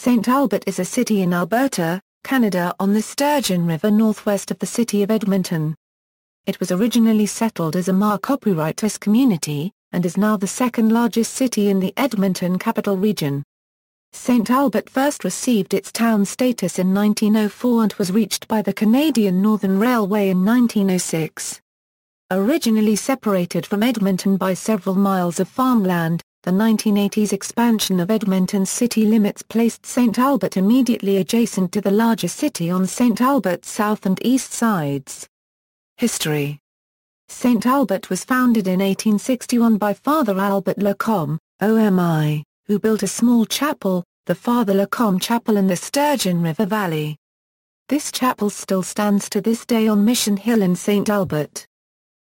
St. Albert is a city in Alberta, Canada on the Sturgeon River northwest of the city of Edmonton. It was originally settled as a Maquapiritous community, and is now the second largest city in the Edmonton Capital Region. St. Albert first received its town status in 1904 and was reached by the Canadian Northern Railway in 1906. Originally separated from Edmonton by several miles of farmland, the 1980s expansion of Edmonton's city limits placed St. Albert immediately adjacent to the larger city on St. Albert's south and east sides. History. St. Albert was founded in 1861 by Father Albert Lacombe, OMI, who built a small chapel, the Father Lacombe Chapel in the Sturgeon River Valley. This chapel still stands to this day on Mission Hill in St. Albert.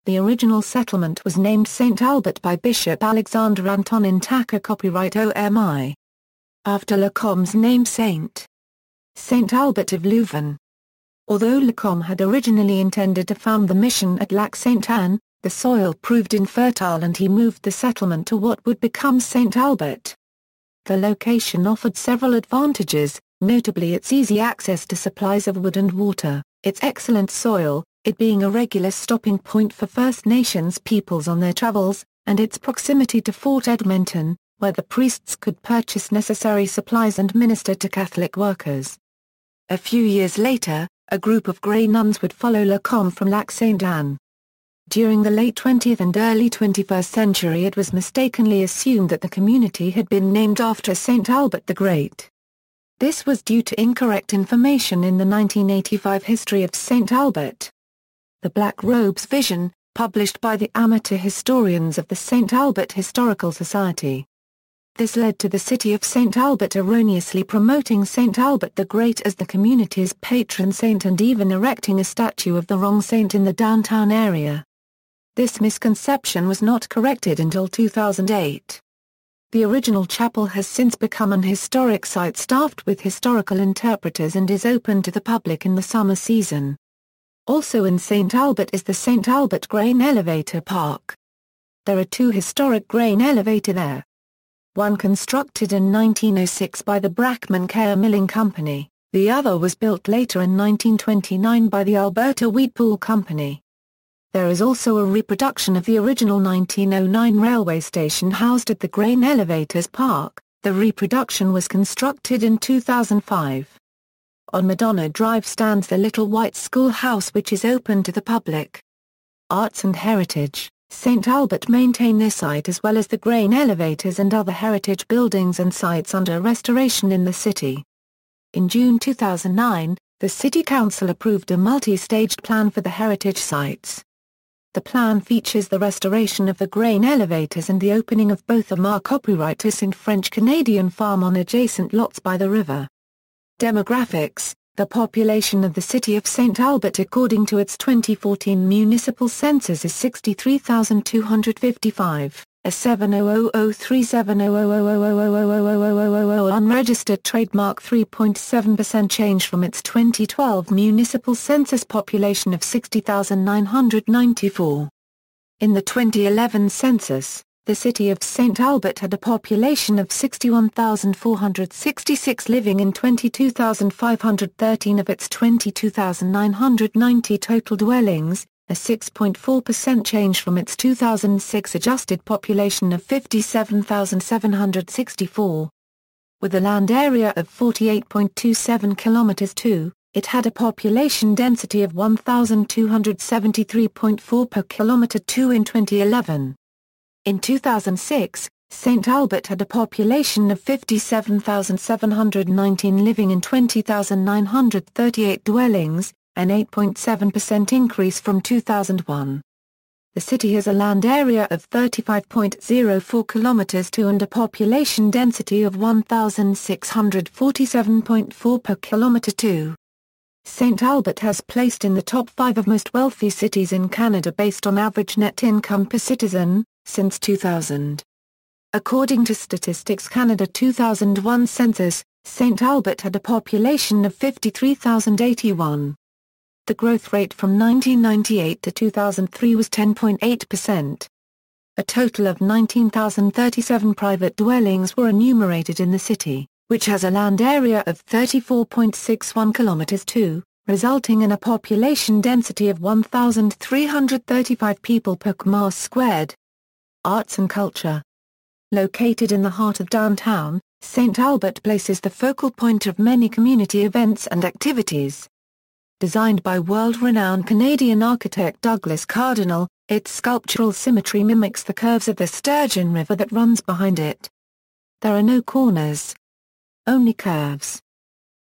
The original settlement was named St. Albert by Bishop Alexander Antonin Tucker, copyright OMI. After Lacombe's name St. Albert of Leuven. Although Lacombe had originally intended to found the mission at Lac St. Anne, the soil proved infertile and he moved the settlement to what would become St. Albert. The location offered several advantages, notably its easy access to supplies of wood and water, its excellent soil, it being a regular stopping point for First Nations peoples on their travels, and its proximity to Fort Edmonton, where the priests could purchase necessary supplies and minister to Catholic workers. A few years later, a group of Grey nuns would follow Lacombe from Lac St. Anne. During the late 20th and early 21st century it was mistakenly assumed that the community had been named after St. Albert the Great. This was due to incorrect information in the 1985 History of St. Albert. The Black Robes Vision, published by the amateur historians of the St. Albert Historical Society. This led to the city of St. Albert erroneously promoting St. Albert the Great as the community's patron saint and even erecting a statue of the wrong saint in the downtown area. This misconception was not corrected until 2008. The original chapel has since become an historic site staffed with historical interpreters and is open to the public in the summer season. Also in St. Albert is the St. Albert Grain Elevator Park. There are two historic grain elevators there. One constructed in 1906 by the Brackman Care Milling Company, the other was built later in 1929 by the Alberta Wheat Pool Company. There is also a reproduction of the original 1909 railway station housed at the Grain Elevators Park. The reproduction was constructed in 2005. On Madonna Drive stands the Little White Schoolhouse which is open to the public. Arts and Heritage. St. Albert maintain this site as well as the grain elevators and other heritage buildings and sites under restoration in the city. In June 2009, the City Council approved a multi-staged plan for the heritage sites. The plan features the restoration of the grain elevators and the opening of both a Maquapiritous and French-Canadian farm on adjacent lots by the river. Demographics. The population of the city of St. Albert according to its 2014 municipal census is 63,255, a 700,037,000,000 unregistered trademark 3.7% change from its 2012 municipal census population of 60,994. In the 2011 census, the city of St. Albert had a population of 61,466 living in 22,513 of its 22,990 total dwellings, a 6.4% change from its 2006 adjusted population of 57,764. With a land area of 48.27 km², it had a population density of 1,273.4 per km² in 2011. In 2006, St. Albert had a population of 57,719 living in 20,938 dwellings, an 8.7% increase from 2001. The city has a land area of 35.04 km² and a population density of 1,647.4 per km². St. Albert has placed in the top 5 of most wealthy cities in Canada based on average net income per citizen, since 2000. According to Statistics Canada 2001 census, St. Albert had a population of 53,081. The growth rate from 1998 to 2003 was 10.8%. A total of 19,037 private dwellings were enumerated in the city. which has a land area of 34.61 km², resulting in a population density of 1,335 people per km². Arts and culture. Located in the heart of downtown, St. Albert Place is the focal point of many community events and activities. Designed by world-renowned Canadian architect Douglas Cardinal, its sculptural symmetry mimics the curves of the Sturgeon River that runs behind it. There are no corners, only curves.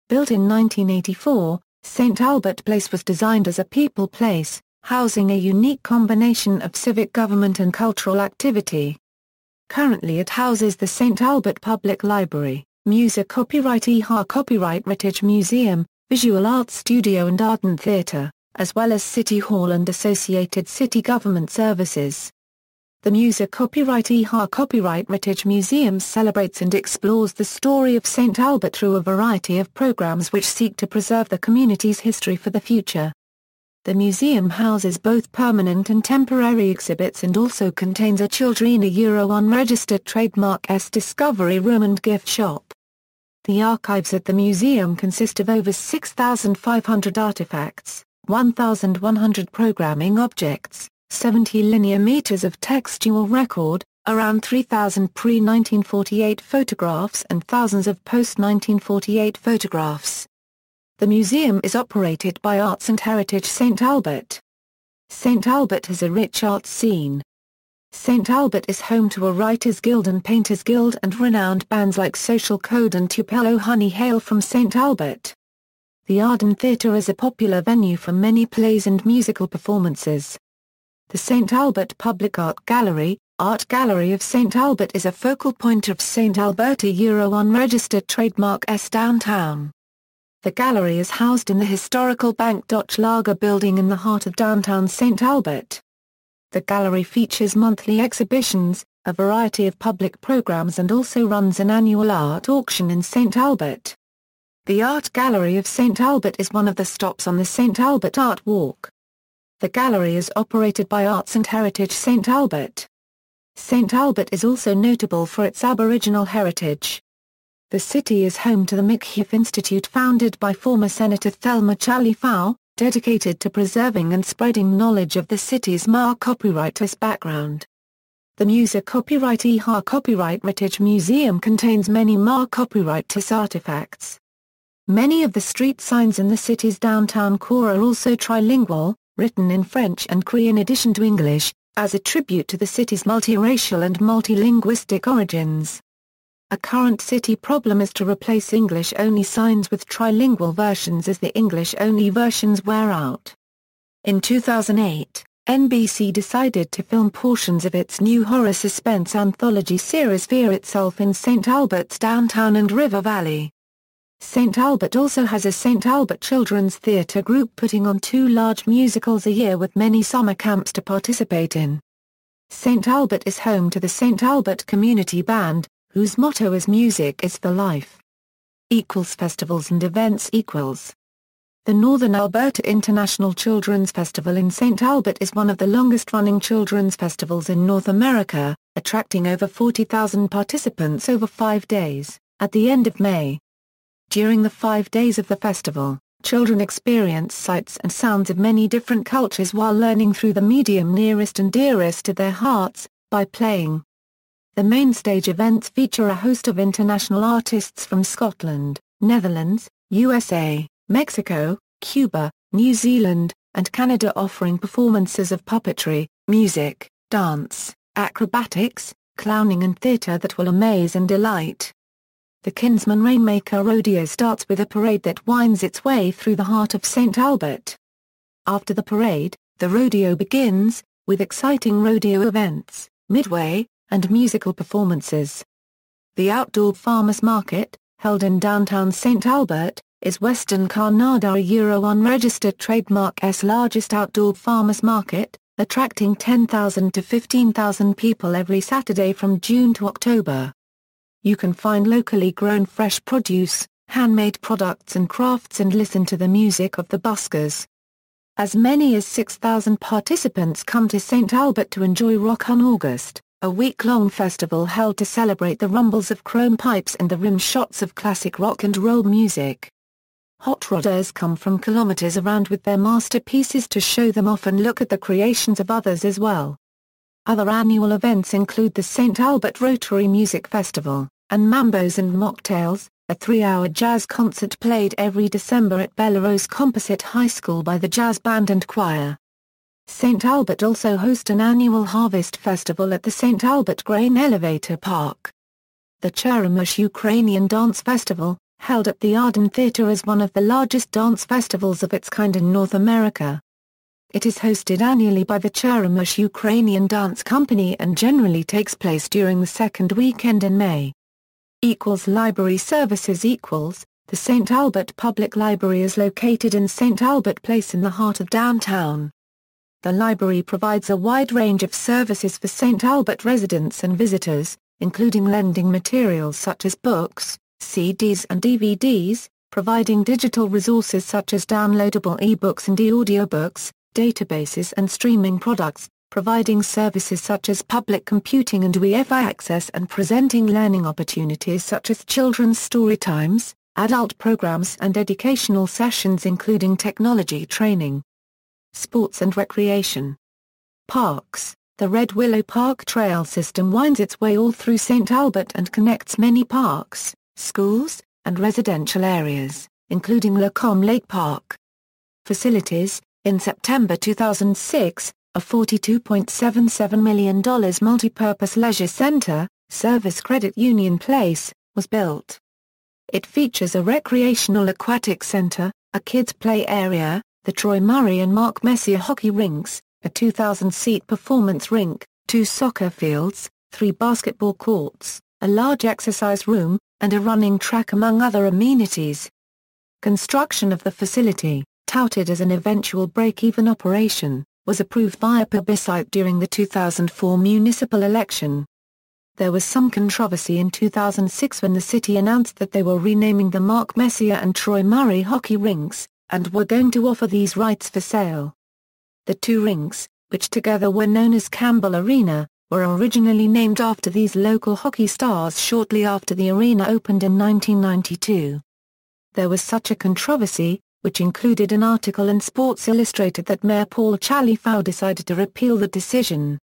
Built in 1984, St. Albert Place was designed as a people place, housing a unique combination of civic government and cultural activity. Currently it houses the St. Albert Public Library, Music Copyright EHA Copyright Heritage Museum, Visual Arts Studio and Art and Theatre, as well as City Hall and associated city government services. The Music Copyright EHA Copyright Heritage Museum celebrates and explores the story of St. Albert through a variety of programs which seek to preserve the community's history for the future. The museum houses both permanent and temporary exhibits and also contains a Childrena Euro unregistered trademark discovery room and gift shop. The archives at the museum consist of over 6,500 artifacts, 1,100 programming objects, 70 linear meters of textual record, around 3,000 pre-1948 photographs and thousands of post-1948 photographs. The museum is operated by Arts and Heritage St. Albert. St. Albert has a rich arts scene. St. Albert is home to a Writers Guild and Painters Guild, and renowned bands like Social Code and Tupelo Honey hail from St. Albert. The Arden Theatre is a popular venue for many plays and musical performances. The St. Albert Public Art Gallery, Art Gallery of St. Albert, is a focal point of St. Alberta Euro unregistered trademark downtown. The gallery is housed in the historical Bank Dutch Lager building in the heart of downtown St. Albert. The gallery features monthly exhibitions, a variety of public programs, and also runs an annual art auction in St. Albert. The Art Gallery of St. Albert is one of the stops on the St. Albert Art Walk. The gallery is operated by Arts and Heritage St. Albert. St. Albert is also notable for its Aboriginal heritage. The city is home to the McHugh Institute, founded by former Senator Thelma Chalifau, dedicated to preserving and spreading knowledge of the city's Ma copyrighters background. The Music Copyright EHA Copyright Heritage Museum contains many Ma copyrighters artifacts. Many of the street signs in the city's downtown core are also trilingual, written in French and Cree in addition to English, as a tribute to the city's multiracial and multilinguistic origins. A current city problem is to replace English-only signs with trilingual versions as the English-only versions wear out. In 2008, NBC decided to film portions of its new horror suspense anthology series Fear Itself in St. Albert's downtown and River Valley. St. Albert also has a St. Albert Children's Theatre group putting on 2 large musicals a year with many summer camps to participate in. St. Albert is home to the St. Albert Community Band, whose motto is Music is for Life. Equals festivals and events equals. The Northern Alberta International Children's Festival in St. Albert is one of the longest-running children's festivals in North America, attracting over 40,000 participants over 5 days, at the end of May. During the 5 days of the festival, children experience sights and sounds of many different cultures while learning through the medium nearest and dearest to their hearts, by playing. The main stage events feature a host of international artists from Scotland, Netherlands, USA, Mexico, Cuba, New Zealand, and Canada, offering performances of puppetry, music, dance, acrobatics, clowning and theatre that will amaze and delight. The Kinsman Rainmaker Rodeo starts with a parade that winds its way through the heart of St. Albert. After the parade, the rodeo begins, with exciting rodeo events, midway, and musical performances. The Outdoor Farmers Market, held in downtown St. Albert, is Western Canada Euro unregistered trademark's largest outdoor farmers market, attracting 10,000 to 15,000 people every Saturday from June to October. You can find locally grown fresh produce, handmade products and crafts, and listen to the music of the buskers. As many as 6,000 participants come to St. Albert to enjoy rock on August. a week-long festival held to celebrate the rumbles of chrome pipes and the rim shots of classic rock and roll music. Hot rodders come from kilometers around with their masterpieces to show them off and look at the creations of others as well. Other annual events include the St. Albert Rotary Music Festival, and Mambos and Mocktails, a 3-hour jazz concert played every December at Bellerose Composite High School by the jazz band and choir. St. Albert also hosts an annual Harvest Festival at the St. Albert Grain Elevator Park. The Cheremish Ukrainian Dance Festival, held at the Arden Theatre, is one of the largest dance festivals of its kind in North America. It is hosted annually by the Cheremish Ukrainian Dance Company and generally takes place during the second weekend in May. Library services. The St. Albert Public Library is located in St. Albert Place in the heart of downtown. The library provides a wide range of services for St. Albert residents and visitors, including lending materials such as books, CDs and DVDs, providing digital resources such as downloadable e-books and e-audiobooks, databases and streaming products, providing services such as public computing and Wi-Fi access, and presenting learning opportunities such as children's story times, adult programs and educational sessions including technology training. Sports and recreation. Parks. The Red Willow Park Trail system winds its way all through St. Albert and connects many parks, schools, and residential areas, including Lacombe Lake Park. Facilities. In September 2006, a $42.77 million multi-purpose leisure center, Service Credit Union Place, was built. It features a recreational aquatic center, a kids' play area, the Troy Murray and Mark Messier hockey rinks, a 2,000-seat performance rink, 2 soccer fields, 3 basketball courts, a large exercise room, and a running track among other amenities. Construction of the facility, touted as an eventual break-even operation, was approved via plebiscite during the 2004 municipal election. There was some controversy in 2006 when the city announced that they were renaming the Mark Messier and Troy Murray hockey rinks, and were going to offer these rights for sale. The 2 rinks, which together were known as Campbell Arena, were originally named after these local hockey stars shortly after the arena opened in 1992. There was such a controversy, which included an article in Sports Illustrated, that Mayor Paul Chalifou decided to repeal the decision.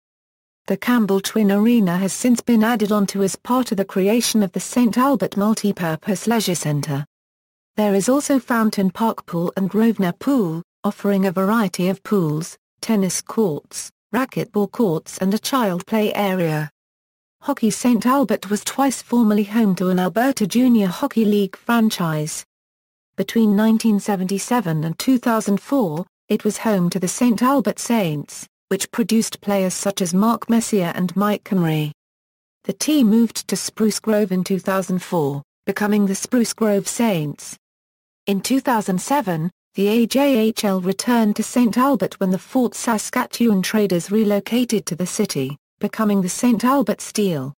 The Campbell Twin Arena has since been added onto as part of the creation of the St. Albert Multi-Purpose Leisure Center. There is also Fountain Park Pool and Grosvenor Pool, offering a variety of pools, tennis courts, racquetball courts and a child play area. Hockey. St. Albert was twice formerly home to an Alberta Junior Hockey League franchise. Between 1977 and 2004, it was home to the St. Albert Saints, which produced players such as Mark Messier and Mike Comrie. The team moved to Spruce Grove in 2004, becoming the Spruce Grove Saints. In 2007, the AJHL returned to St. Albert when the Fort Saskatchewan Traders relocated to the city, becoming the St. Albert Steel.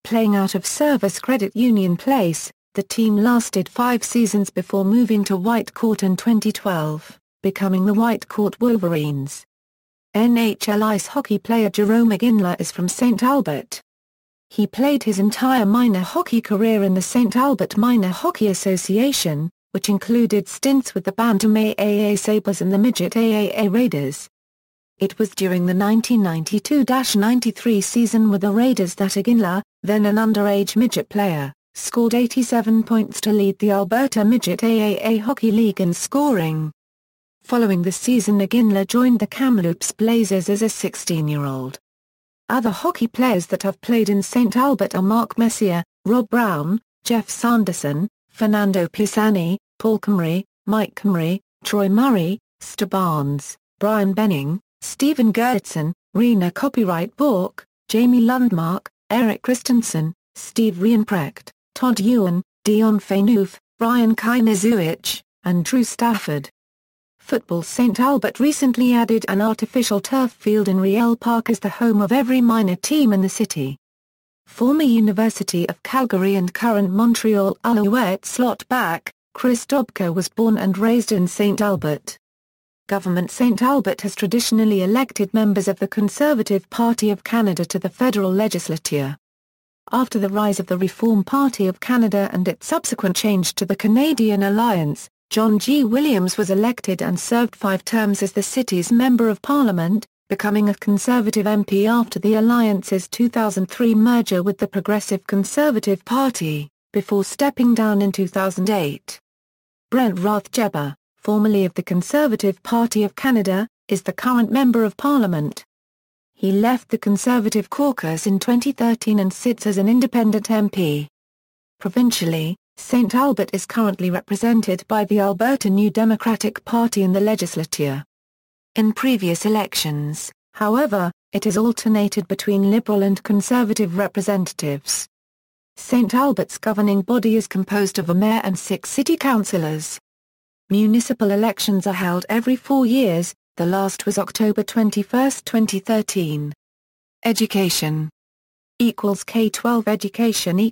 Playing out of Service Credit Union Place, the team lasted 5 seasons before moving to Whitecourt in 2012, becoming the Whitecourt Wolverines. NHL ice hockey player Jerome Iginla is from St. Albert. He played his entire minor hockey career in the St. Albert Minor Hockey Association, which included stints with the Bantam AAA Sabres and the Midget AAA Raiders. It was during the 1992-93 season with the Raiders that Iginla, then an underage midget player, scored 87 points to lead the Alberta Midget AAA Hockey League in scoring. Following the season, Iginla joined the Kamloops Blazers as a 16-year-old. Other hockey players that have played in St. Albert are Mark Messier, Rob Brown, Jeff Sanderson, Fernando Pisani, Paul Comrie, Mike Comrie, Troy Murray, Stu Barnes, Brian Benning, Stephen Gertson, Rena Copyright Bork, Jamie Lundmark, Eric Christensen, Steve Rienprecht, Todd Ewan, Dion Phaneuf, Brian Kainerzuich, and Drew Stafford. Football. St. Albert recently added an artificial turf field in Riel Park as the home of every minor team in the city. Former University of Calgary and current Montreal Alouettes slot back, Chris Dobko was born and raised in St. Albert. Government. St. Albert has traditionally elected members of the Conservative Party of Canada to the federal legislature. After the rise of the Reform Party of Canada and its subsequent change to the Canadian Alliance, John G. Williams was elected and served 5 terms as the city's Member of Parliament, becoming a Conservative MP after the Alliance's 2003 merger with the Progressive Conservative Party, before stepping down in 2008. Brent Rathjebba, formerly of the Conservative Party of Canada, is the current Member of Parliament. He left the Conservative caucus in 2013 and sits as an independent MP. Provincially, St. Albert is currently represented by the Alberta New Democratic Party in the legislature. In previous elections, however, it has alternated between Liberal and Conservative representatives. St. Albert's governing body is composed of a mayor and 6 city councillors. Municipal elections are held every 4 years, the last was October 21, 2013. Education K-12 education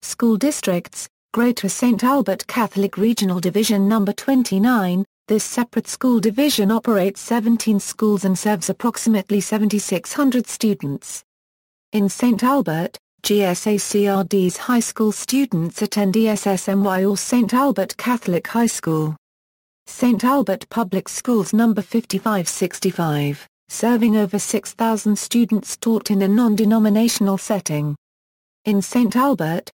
School districts, Greater St. Albert Catholic Regional Division No. 29, this separate school division operates 17 schools and serves approximately 7,600 students. In St. Albert, GSA-CRD's high school students attend ESSMY or St. Albert Catholic High School. St. Albert Public Schools No. 5565, serving over 6,000 students taught in a non-denominational setting. In St. Albert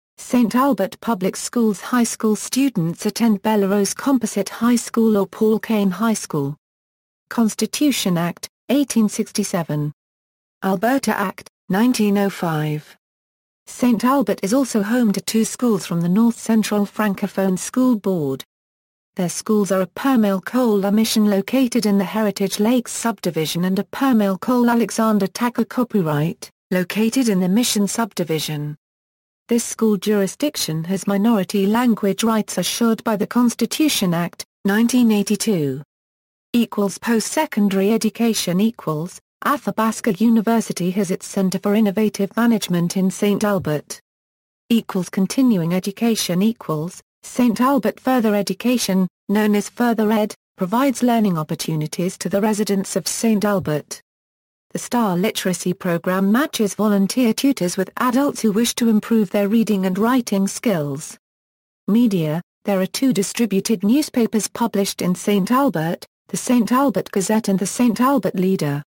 Public Schools high school students attend Bellerose Composite High School or Paul Kane High School. Constitution Act, 1867. Alberta Act, 1905. St. Albert is also home to 2 schools from the North Central Francophone School Board. Their schools are a Permale Cole La Mission located in the Heritage Lakes subdivision and a Permale Cole Alexander Tacker Copyright, located in the Mission subdivision. This school jurisdiction has minority language rights assured by the Constitution Act, 1982. Post-secondary education Athabasca University has its Center for Innovative Management in St. Albert. Continuing education St. Albert Further Education, known as Further Ed, provides learning opportunities to the residents of St. Albert. The STAR Literacy program matches volunteer tutors with adults who wish to improve their reading and writing skills. Media, there are 2 distributed newspapers published in St. Albert, the St. Albert Gazette and the St. Albert Leader.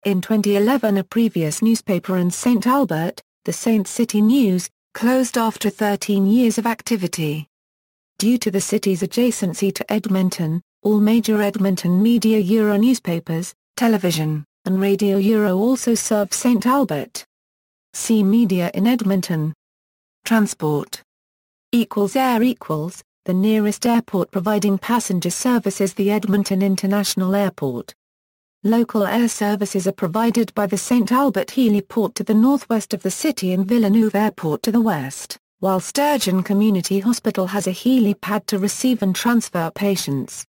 In 2011 a previous newspaper in St. Albert, the Saint City News, closed after 13 years of activity. Due to the city's adjacency to Edmonton, all major Edmonton Media Euro newspapers, television, and Radio Euro also serve St. Albert. See Media in Edmonton. Transport Air the nearest airport providing passenger service is the Edmonton International Airport. Local air services are provided by the St. Albert Heliport to the northwest of the city and Villeneuve Airport to the west, while Sturgeon Community Hospital has a helipad to receive and transfer patients.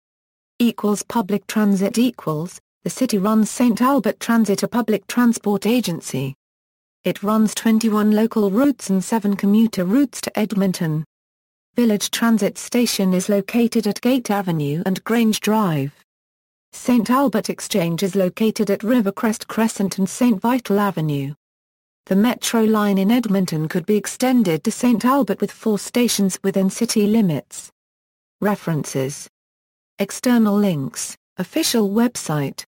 Public transit the city runs St. Albert Transit, a public transport agency. It runs 21 local routes and 7 commuter routes to Edmonton. Village Transit Station is located at Gate Avenue and Grange Drive. St. Albert Exchange is located at Rivercrest Crescent and St. Vital Avenue. The Metro line in Edmonton could be extended to St. Albert with 4 stations within city limits. References. External links, official website.